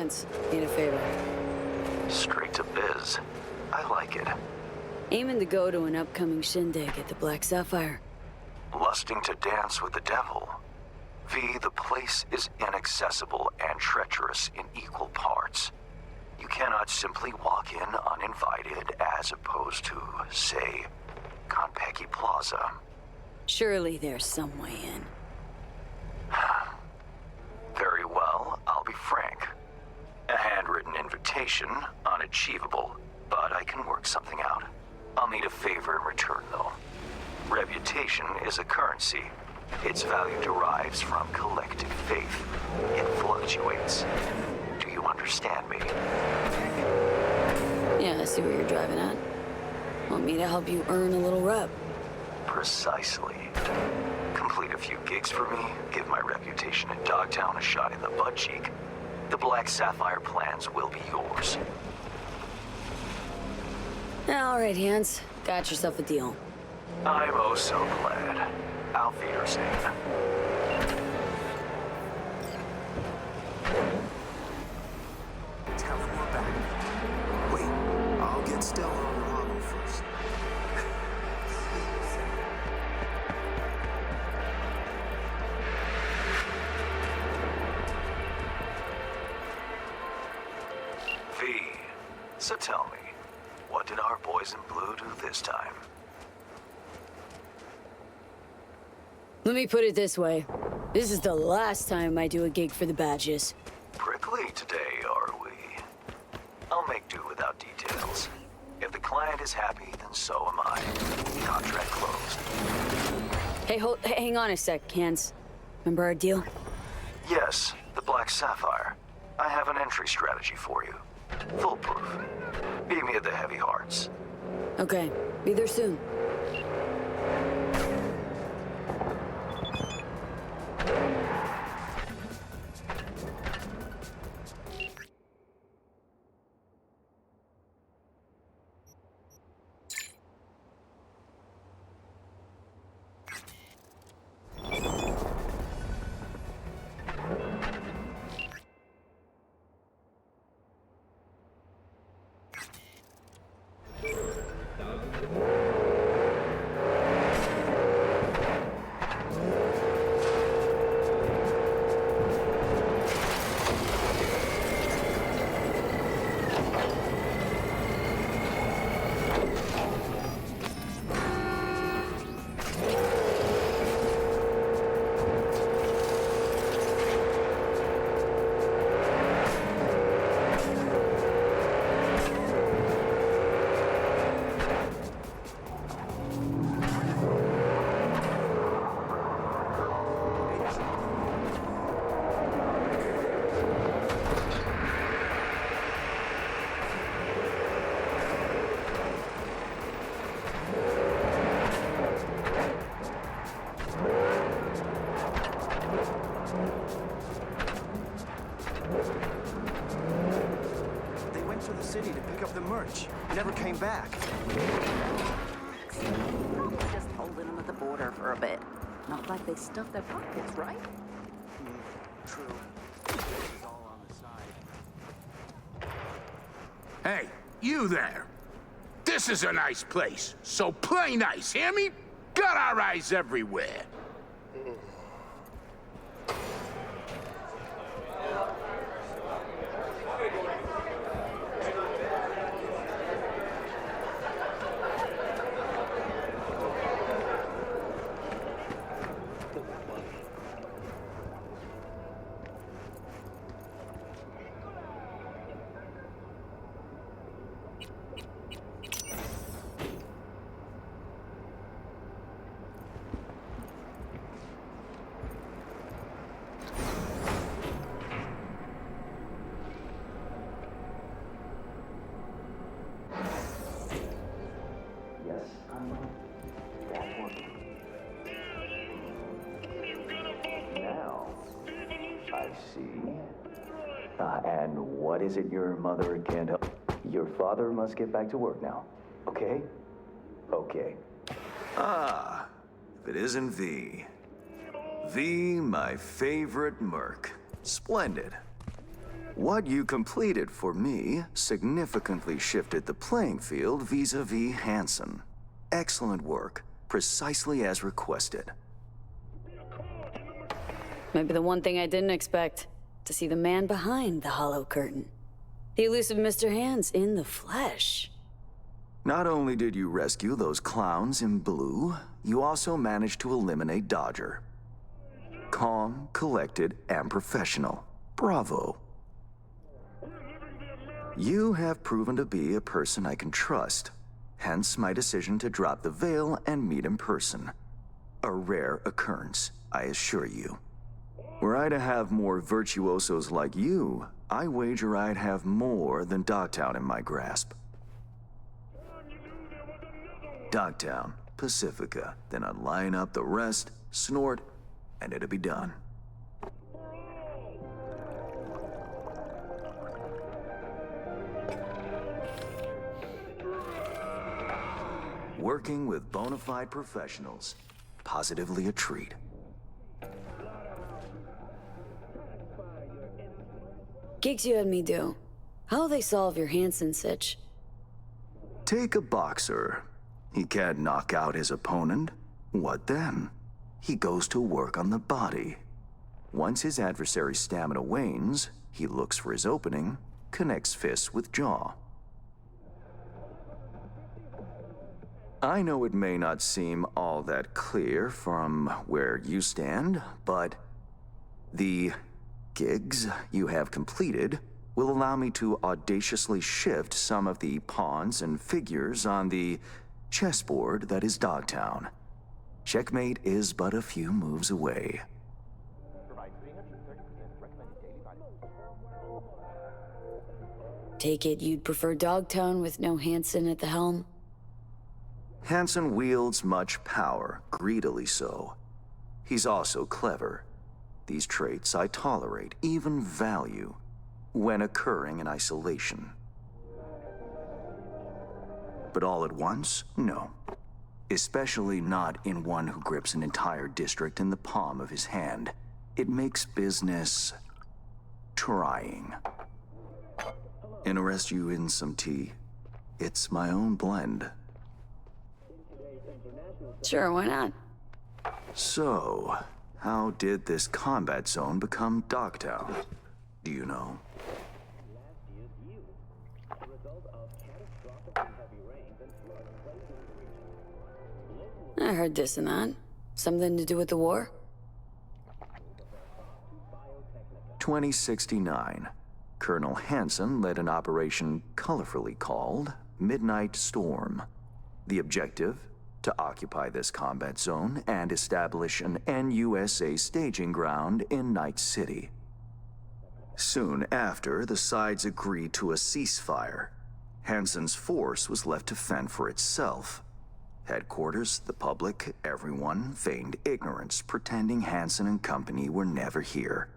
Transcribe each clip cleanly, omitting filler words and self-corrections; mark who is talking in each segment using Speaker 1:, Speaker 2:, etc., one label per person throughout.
Speaker 1: Hands, need a favor.
Speaker 2: Straight to biz. I like it.
Speaker 1: Aiming to go to an upcoming shindig at the Black Sapphire.
Speaker 2: Lusting to dance with the devil. V, the place is inaccessible and treacherous in equal parts. You cannot simply walk in uninvited as opposed to, say, Konpeki Plaza.
Speaker 1: Surely there's some way in.
Speaker 2: Very well, I'll be frank. A handwritten invitation, unachievable, but I can work something out. I'll need a favor in return, though. Reputation is a currency. Its value derives from collective faith. It fluctuates. Do you understand me?
Speaker 1: Yeah, I see where you're driving at. Want me to help you earn a little rep?
Speaker 2: Precisely. Complete a few gigs for me, give my reputation in Dogtown a shot in the butt cheek. The Black Sapphire plans will be yours.
Speaker 1: All right, Hans. Got yourself a deal.
Speaker 2: I'm oh so glad. Auf Wiedersehen.
Speaker 3: Tell him we're back. Wait, I'll get Stella on the model first.
Speaker 2: V, so tell me, what did our boys in blue do this time?
Speaker 1: Let me put it this way. This is the last time I do a gig for the badges.
Speaker 2: Prickly today, are we? I'll make do without details. If the client is happy, then so am I. Contract closed.
Speaker 1: Hey, hang on a sec, Hans. Remember our deal?
Speaker 2: Yes, the Black Sapphire. I have an entry strategy for you. Foolproof. Beat me at the Heavy Hearts.
Speaker 1: Okay, be there soon.
Speaker 3: They went to the city to pick up the merch. Never came back.
Speaker 4: Just holding them at the border for a bit. Not like they stuffed their pockets, right?
Speaker 3: True. This is all on the side.
Speaker 5: Hey, you there. This is a nice place, so play nice, hear me? Got our eyes everywhere.
Speaker 2: Yes, I'm that's working. Now, I see. And what is it your mother can't help? Your father must get back to work now, okay? Okay. Ah, if it isn't V. V, my favorite merc. Splendid.
Speaker 6: What you completed for me significantly shifted the playing field vis-a-vis Hansen. Excellent work, precisely as requested.
Speaker 1: Maybe the one thing I didn't expect, to see the man behind the hollow curtain. The elusive Mr. Hands in the flesh.
Speaker 6: Not only did you rescue those clowns in blue, you also managed to eliminate Dodger. Calm, collected, and professional. Bravo. You have proven to be a person I can trust, hence my decision to drop the veil and meet in person. A rare occurrence, I assure you. Were I to have more virtuosos like you, I wager I'd have more than Dogtown in my grasp. Dogtown, Pacifica, then I'd line up the rest, snort, and it'd be done. Working with bona fide professionals, positively a treat.
Speaker 1: Gigs you had me do. How'll they solve your Hansen sitch?
Speaker 6: Take a boxer. He can't knock out his opponent. What then? He goes to work on the body. Once his adversary's stamina wanes, he looks for his opening, connects fists with jaw. I know it may not seem all that clear from where you stand, but the gigs you have completed will allow me to audaciously shift some of the pawns and figures on the chessboard that is Dogtown. Checkmate is but a few moves away.
Speaker 1: Take it you'd prefer Dogtown with no Hansen at the helm?
Speaker 6: Hansen wields much power, greedily so. He's also clever. These traits I tolerate, even value, when occurring in isolation. But all at once, no. Especially not in one who grips an entire district in the palm of his hand. It makes business trying. Interest you in some tea? It's my own blend.
Speaker 1: Sure, why not?
Speaker 6: So, how did this combat zone become Dogtown? Do you know?
Speaker 1: I heard this and that. Something to do with the war?
Speaker 6: 2069. Colonel Hansen led an operation colorfully called Midnight Storm. The objective? To occupy this combat zone and establish an NUSA staging ground in Night City. Soon after, the sides agreed to a ceasefire. Hansen's force was left to fend for itself. Headquarters, the public, everyone feigned ignorance, pretending Hansen and company were never here.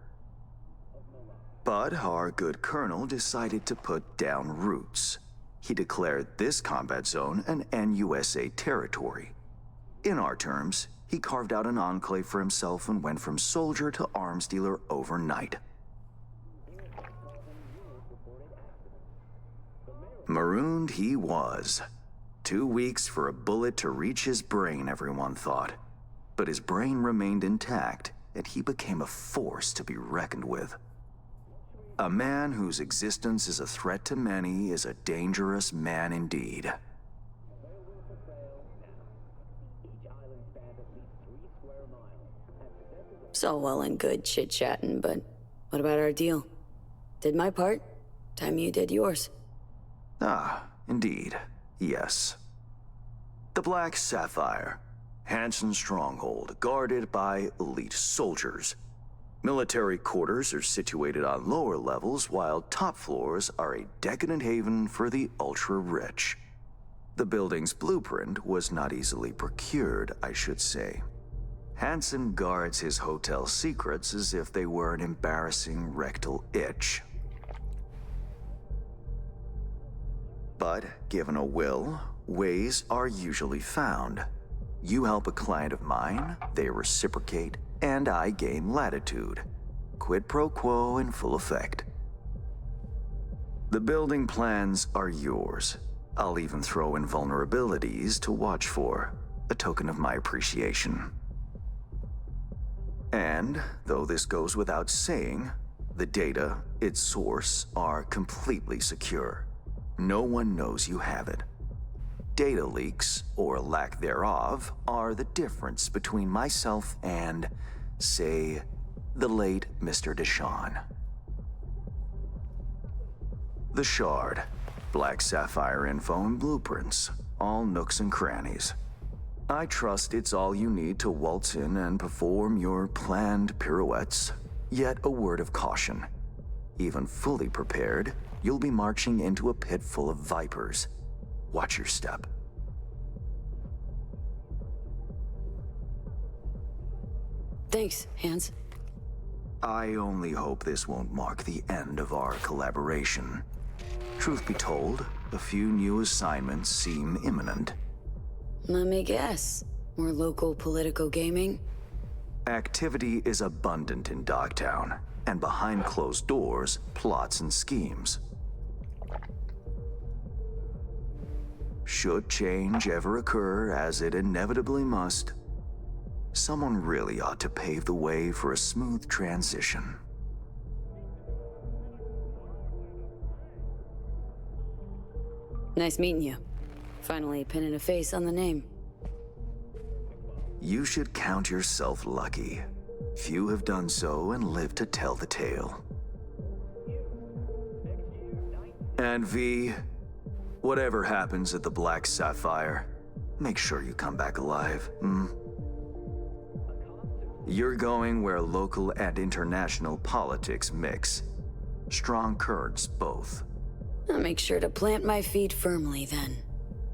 Speaker 6: But our good colonel decided to put down roots. He declared this combat zone an NUSA territory. In our terms, he carved out an enclave for himself and went from soldier to arms dealer overnight. Marooned he was. 2 weeks for a bullet to reach his brain, everyone thought. But his brain remained intact, and he became a force to be reckoned with. A man whose existence is a threat to many is a dangerous man indeed.
Speaker 1: So well and good chit-chatting, but what about our deal? Did my part, time you did yours.
Speaker 6: Ah, indeed, yes. The Black Sapphire, Hansen's stronghold, guarded by elite soldiers. Military quarters are situated on lower levels, while top floors are a decadent haven for the ultra-rich. The building's blueprint was not easily procured, I should say. Hansen guards his hotel secrets as if they were an embarrassing rectal itch. But, given a will, ways are usually found. You help a client of mine, they reciprocate, and I gain latitude. Quid pro quo in full effect. The building plans are yours. I'll even throw in vulnerabilities to watch for, a token of my appreciation. And, though this goes without saying, the data, its source, are completely secure. No one knows you have it. Data leaks, or lack thereof, are the difference between myself and, say, the late Mr. Deshawn. The Shard. Black Sapphire info and blueprints. All nooks and crannies. I trust it's all you need to waltz in and perform your planned pirouettes. Yet a word of caution. Even fully prepared, you'll be marching into a pit full of vipers. Watch your step.
Speaker 1: Thanks, Hans.
Speaker 6: I only hope this won't mark the end of our collaboration. Truth be told, a few new assignments seem imminent.
Speaker 1: Let me guess. More local political gaming?
Speaker 6: Activity is abundant in Dogtown, and behind closed doors, plots and schemes. Should change ever occur, as it inevitably must, someone really ought to pave the way for a smooth transition.
Speaker 1: Nice meeting you. Finally pinning a face on the name.
Speaker 6: You should count yourself lucky. Few have done so and lived to tell the tale. And V, whatever happens at the Black Sapphire, make sure you come back alive, You're going where local and international politics mix. Strong currents, both.
Speaker 1: I'll make sure to plant my feet firmly then.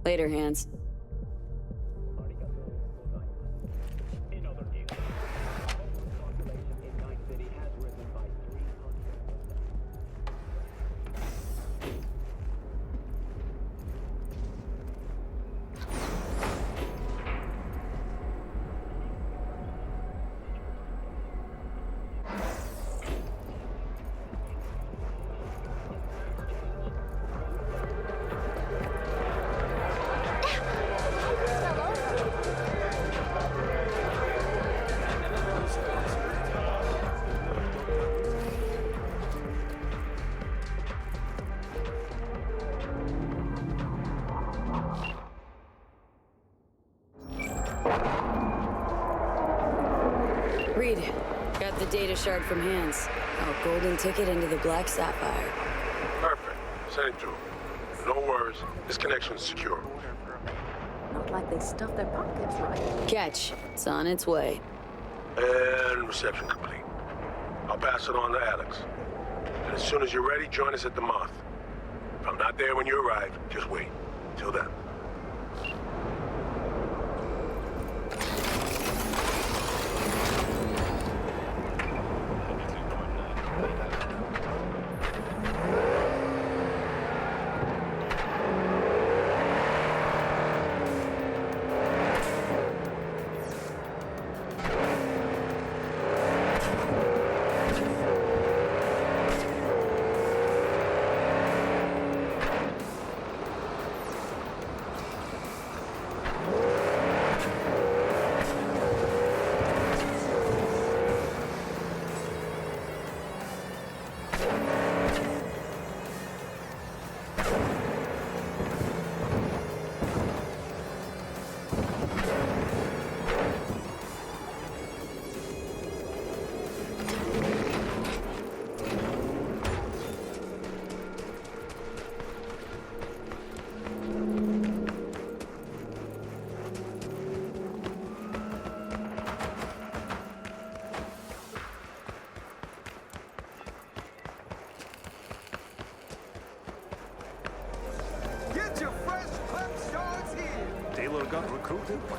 Speaker 1: Later, Hans. Reed, got the data shard from Hans. Our golden ticket into the Black Sapphire.
Speaker 7: Perfect. Send it through. No worries. This connection's secure.
Speaker 4: Not like they stuffed their pockets, right?
Speaker 1: Catch. It's on its way.
Speaker 7: And reception complete. I'll pass it on to Alex. And as soon as you're ready, join us at the Moth. If I'm not there when you arrive, just wait. Till then.
Speaker 3: Get your fresh clip shards here.
Speaker 8: Taylor got recruited by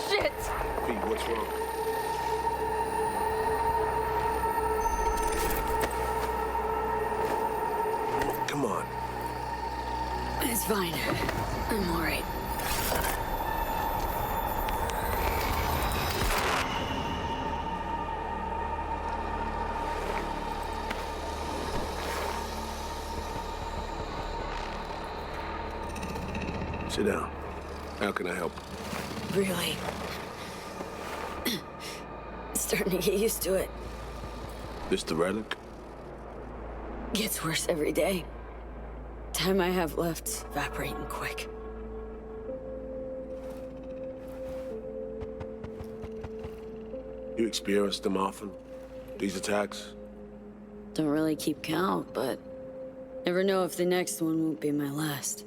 Speaker 1: Shit!
Speaker 7: Pete, what's wrong? come on.
Speaker 1: It's fine. I'm all right.
Speaker 7: Sit down. How can I help?
Speaker 1: Really. Starting to get used to it.
Speaker 7: This the relic?
Speaker 1: Gets worse every day. Time I have left's evaporating quick.
Speaker 7: You experience them often? These attacks?
Speaker 1: Don't really keep count, but never know if the next one won't be my last.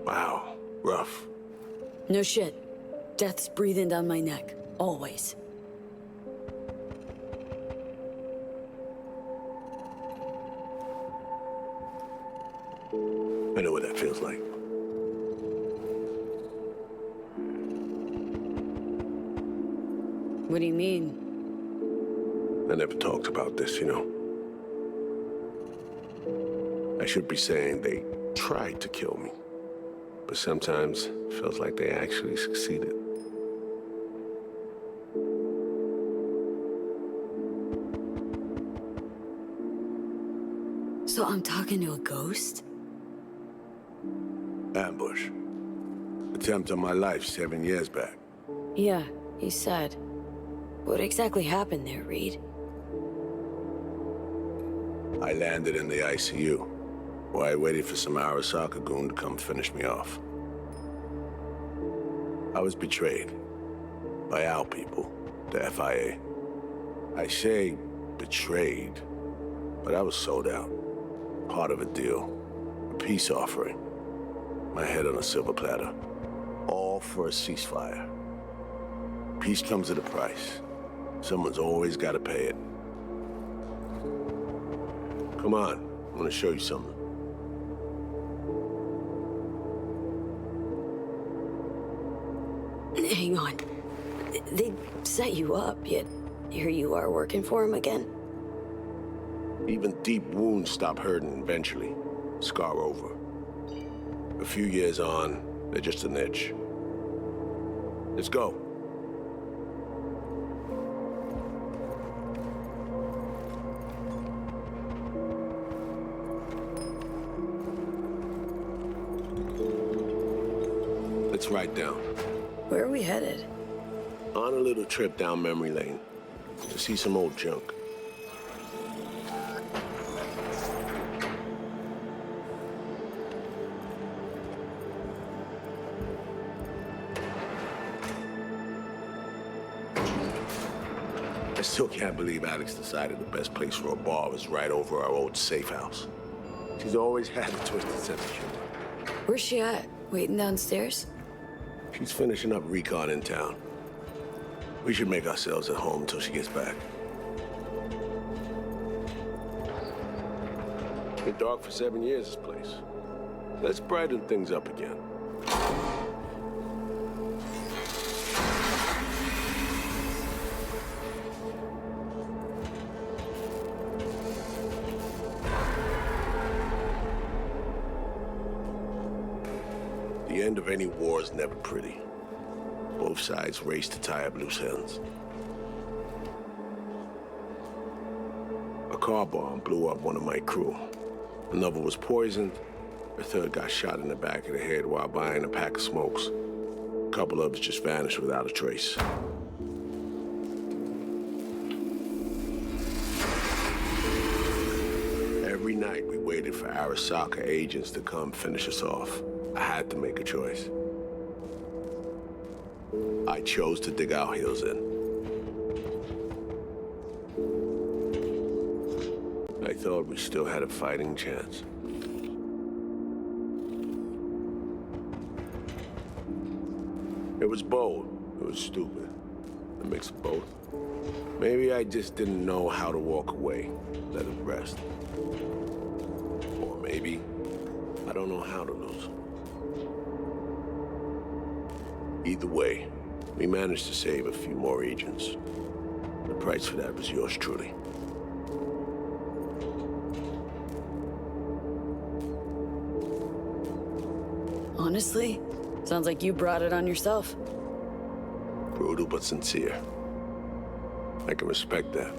Speaker 7: Wow, rough.
Speaker 1: No shit. Death's breathing down my neck. Always.
Speaker 7: I know what that feels like.
Speaker 1: What do you mean?
Speaker 7: I never talked about this, you know. I should be saying they tried to kill me. But sometimes it feels like they actually succeeded.
Speaker 1: So I'm talking to a ghost?
Speaker 7: Ambush. Attempt on my life 7 years back.
Speaker 1: Yeah, you said. What exactly happened there, Reed?
Speaker 7: I landed in the ICU, while I waited for some Arasaka goon to come finish me off. I was betrayed by our people, the FIA. I say betrayed, but I was sold out. Part of a deal, a peace offering. My head on a silver platter. All for a ceasefire. Peace comes at a price. Someone's always got to pay it. Come on, I want to show you something.
Speaker 1: Hang on. They set you up, yet here you are working for him again?
Speaker 7: Even deep wounds stop hurting eventually. Scar over. A few years on, they're just an itch. Let's go. Let's ride down.
Speaker 1: Where are we headed?
Speaker 7: On a little trip down memory lane to see some old junk. I still can't believe Alex decided the best place for a bar was right over our old safe house. She's always had a twisted sense of humor.
Speaker 1: Where's she at? Waiting downstairs?
Speaker 7: She's finishing up recon in town. We should make ourselves at home until she gets back. Been dark for 7 years, this place. Let's brighten things up again. The end of any war is never pretty. Both sides race to tie up loose ends. A car bomb blew up one of my crew. Another was poisoned. A third got shot in the back of the head while buying a pack of smokes. A couple others just vanished without a trace. Every night we waited for Arasaka agents to come finish us off. I had to make a choice. I chose to dig our heels in. I thought we still had a fighting chance. It was bold. It was stupid. A mix of both. Maybe I just didn't know how to walk away, let it rest. Or maybe I don't know how to lose. Either way, We managed to save a few more agents. The price for that was yours truly.
Speaker 1: Honestly, sounds like you brought it on yourself.
Speaker 7: Brutal but sincere. I can respect that.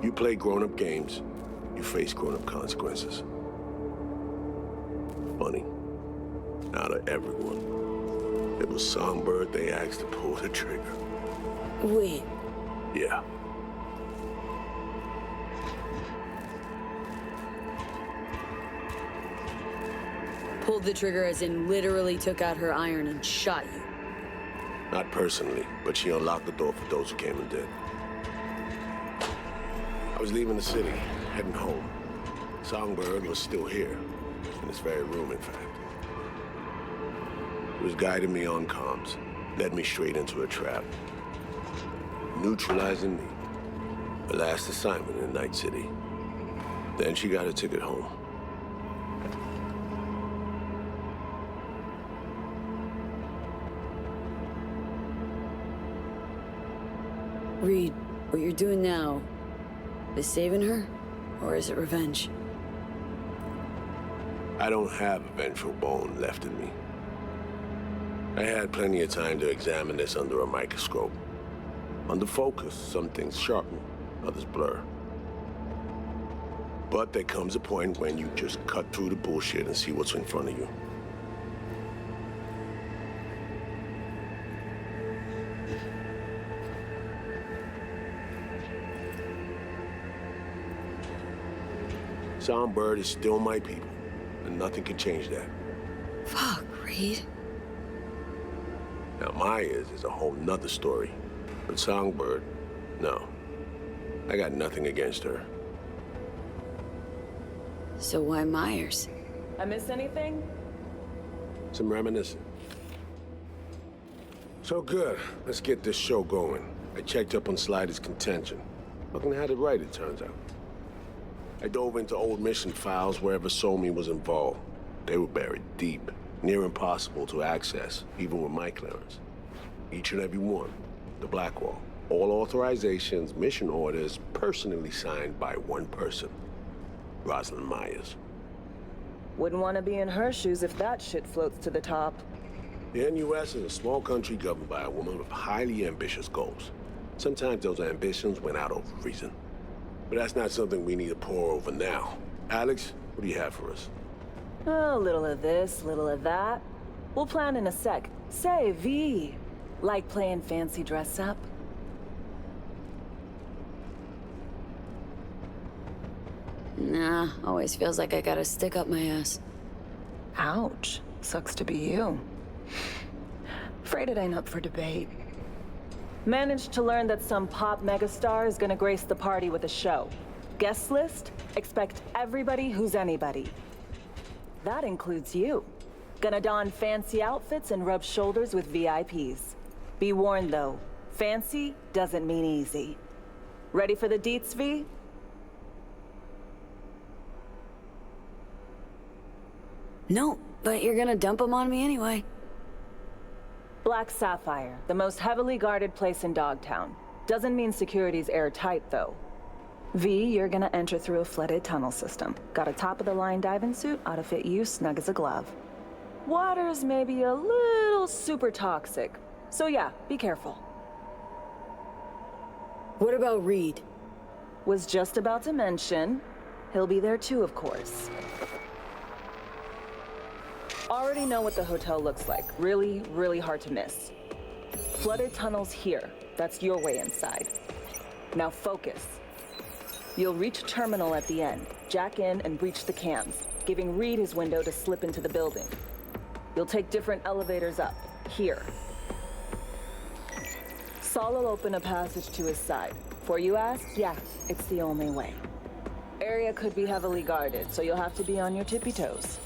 Speaker 7: You play grown-up games, you face grown-up consequences. Funny. Out of everyone, it was Songbird they asked to pull the trigger.
Speaker 1: Wait,
Speaker 7: Yeah.
Speaker 1: pulled the trigger as in literally took out her iron and shot you.
Speaker 7: Not personally, but she unlocked the door for those who came and did. I was leaving the city, heading home. Songbird was still here, in this very room, in fact. He was guiding me on comms, led me straight into a trap. Neutralizing me. The last assignment in Night City. Then she got a ticket home.
Speaker 1: Reed, what you're doing now, is saving her, or is it revenge?
Speaker 7: I don't have a vengeful bone left in me. I had plenty of time to examine this under a microscope. Under focus, some things sharpen, others blur. But there comes a point when you just cut through the bullshit and see what's in front of you. Songbird is still my people, and nothing can change that.
Speaker 1: Fuck, Reed.
Speaker 7: Now, Myers is a whole nother story. But Songbird, no. I got nothing against her.
Speaker 1: So why Myers?
Speaker 9: I miss anything?
Speaker 7: Some reminiscing. So good. Let's get this show going. I checked up on Slider's contention. Fucking had it right, it turns out. I dove into old mission files wherever Somi was involved. They were buried deep, near impossible to access, even with my clearance. Each and every one, the Blackwall. All authorizations, mission orders, personally signed by one person, Rosalind Myers.
Speaker 9: Wouldn't want to be in her shoes if that shit floats to the top.
Speaker 7: The NUS is a small country governed by a woman with highly ambitious goals. Sometimes those ambitions went out over reason. But that's not something we need to pour over now. Alex, what do you have for us?
Speaker 9: A little of this, little of that. We'll plan in a sec. Say, V, like playing fancy dress up?
Speaker 1: Nah, always feels like I gotta stick up my ass.
Speaker 9: Ouch. Sucks to be you. Afraid it ain't up for debate. Managed to learn that some pop megastar is gonna grace the party with a show. Guest list? Expect everybody who's anybody. That includes you. Gonna don fancy outfits and rub shoulders with VIPs. Be warned though, fancy doesn't mean easy. Ready for the deets, V?
Speaker 1: No, but you're gonna dump them on me anyway.
Speaker 9: Black Sapphire, the most heavily guarded place in Dogtown. Doesn't mean security's airtight, though. V, you're gonna enter through a flooded tunnel system. Got a top-of-the-line diving suit, ought to fit you snug as a glove. Water's maybe a little super toxic. So yeah, be careful.
Speaker 1: What about Reed?
Speaker 9: Was just about to mention, he'll be there too, of course. Already know what the hotel looks like. Really, really hard to miss. Flooded tunnels here. That's your way inside. Now focus. You'll reach a terminal at the end, jack in and breach the cams, giving Reed his window to slip into the building. You'll take different elevators up, here. Saul will open a passage to his side. Before you ask, yeah, it's the only way. Area could be heavily guarded, so you'll have to be on your tippy toes.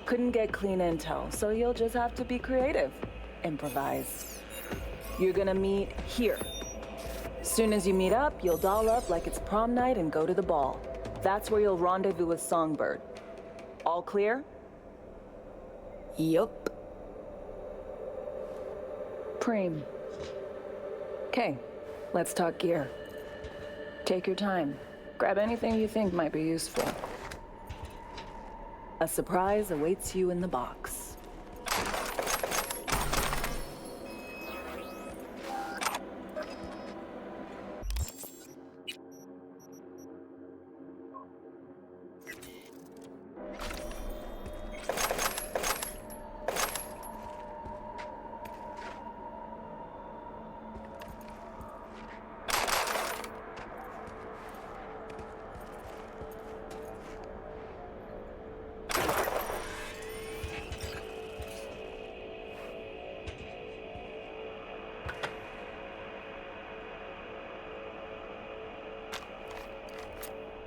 Speaker 9: Couldn't get clean intel, so you'll just have to be creative. Improvise. You're gonna meet here. Soon as you meet up, you'll doll up like it's prom night and go to the ball. That's where you'll rendezvous with Songbird. All clear?
Speaker 1: Yup.
Speaker 9: Preem. Okay, let's talk gear. Take your time. Grab anything you think might be useful. A surprise awaits you in the box.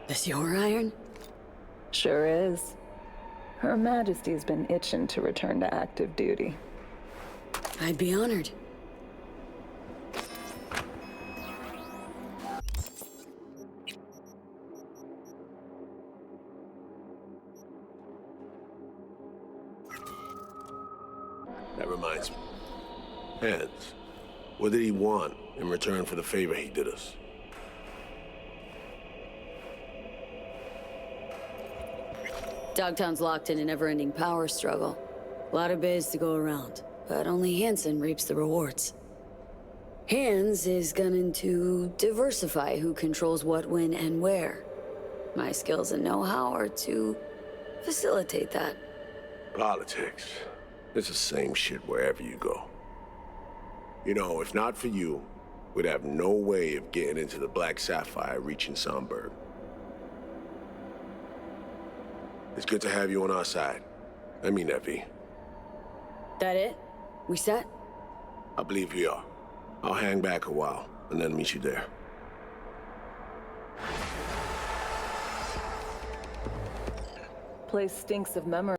Speaker 1: This your iron?
Speaker 9: Sure is. Her Majesty's been itching to return to active duty.
Speaker 1: I'd be honored.
Speaker 7: That reminds me. Hands, what did he want in return for the favor he did us?
Speaker 1: Dogtown's locked in a never-ending power struggle. A lot of bays to go around, but only Hansen reaps the rewards. Hans is gunning to diversify who controls what, when, and where. My skills and know-how are to facilitate that.
Speaker 7: Politics. It's the same shit wherever you go. You know, if not for you, we'd have no way of getting into the Black Sapphire reaching Songbird. It's good to have you on our side. I mean that, V.
Speaker 1: That it? We set?
Speaker 7: I believe we are. I'll hang back a while, and then meet you there.
Speaker 9: Place stinks of memory.